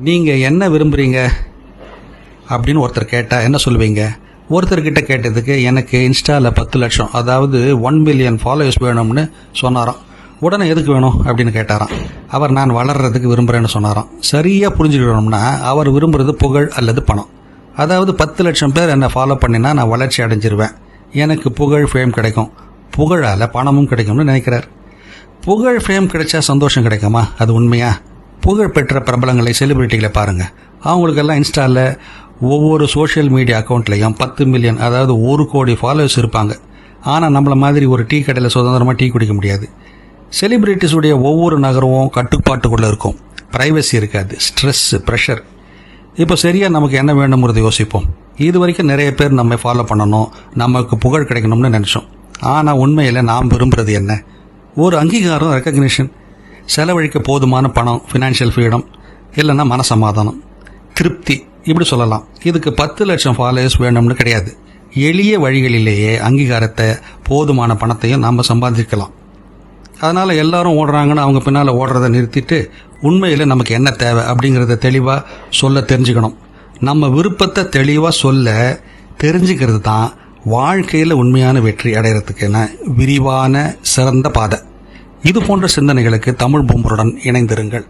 நீங்கள் என்ன விரும்புகிறீங்க அப்படின்னு ஒருத்தர் கேட்டால் என்ன சொல்லுவீங்க? ஒருத்தர்கிட்ட கேட்டதுக்கு எனக்கு இன்ஸ்டாவில் 10 லட்சம் அதாவது 1 மில்லியன் ஃபாலோவர்ஸ் வேணும்னு சொன்னாராம். உடனே எதுக்கு வேணும் அப்படின்னு கேட்டாராம். அவர் நான் வளர்கிறதுக்கு விரும்புகிறேன்னு சொன்னாராம். சரியாக புரிஞ்சுக்கணும்னா அவர் விரும்புகிறது புகழ் அல்லது பணம். அதாவது 10 லட்சம் பேர் என்னை ஃபாலோ பண்ணினா நான் வளர்ச்சி அடைஞ்சிருவேன், எனக்கு புகழ் ஃபேம் கிடைக்கும், புகழால் பணமும் கிடைக்கும்னு நினைக்கிறார். புகழ் ஃபேம் கிடைச்சா சந்தோஷம் கிடைக்குமா? அது உண்மையா? புகழ் பெற்ற பிரபலங்களை, செலிபிரிட்டிகளை பாருங்கள். அவங்களுக்கெல்லாம் இன்ஸ்டாவில் ஒவ்வொரு சோஷியல் மீடியா அக்கௌண்ட்லேயும் 10 மில்லியன் அதாவது 1 கோடி ஃபாலோவர்ஸ் இருப்பாங்க. ஆனால் நம்மளை மாதிரி ஒரு டீ கடையில் சுதந்திரமாக டீ குடிக்க முடியாது. செலிபிரிட்டிஸுடைய ஒவ்வொரு நகரமும் கட்டுப்பாட்டுக்குள்ளே இருக்கும், ப்ரைவசி இருக்காது, ஸ்ட்ரெஸ்ஸு, ப்ரெஷர். இப்போ சரியாக நமக்கு என்ன வேணுங்கிறத யோசிப்போம். இது வரைக்கும் நிறைய பேர் நம்ம ஃபாலோ பண்ணணும், நமக்கு புகழ் கிடைக்கணும்னு நினச்சோம். ஆனால் உண்மையில் நாம் விரும்புகிறது என்ன? ஒரு அங்கீகாரம், ரெக்கக்னிஷன், செலவழிக்க போதுமான பணம், ஃபினான்ஷியல் ஃப்ரீடம், இல்லைன்னா மனசமாதானம், திருப்தி, இப்படி சொல்லலாம். இதுக்கு 10 லட்சம் ஃபாலோவர்ஸ் வேணும்னு கிடையாது. எளிய வழிகளிலேயே அங்கீகாரத்தை, போதுமான பணத்தையும் நாம் சம்பாதிக்கலாம். அதனால் எல்லாரும் ஓடுறாங்கன்னு அவங்க பின்னால் ஓடுறதை நிறுத்திட்டு உண்மையில் நமக்கு என்ன தேவை அப்படிங்கிறத தெளிவாக சொல்ல தெரிஞ்சுக்கணும். நம்ம விருப்பத்தை தெளிவாக சொல்ல தெரிஞ்சுக்கிறது தான் வாழ்க்கையில் உண்மையான வெற்றி அடைகிறதுக்கான விரிவான சிறந்த பாதை. இது போன்ற சிந்தனைகளுக்கு தமிழ் பூம்பருடன் இணைந்திருங்கள்.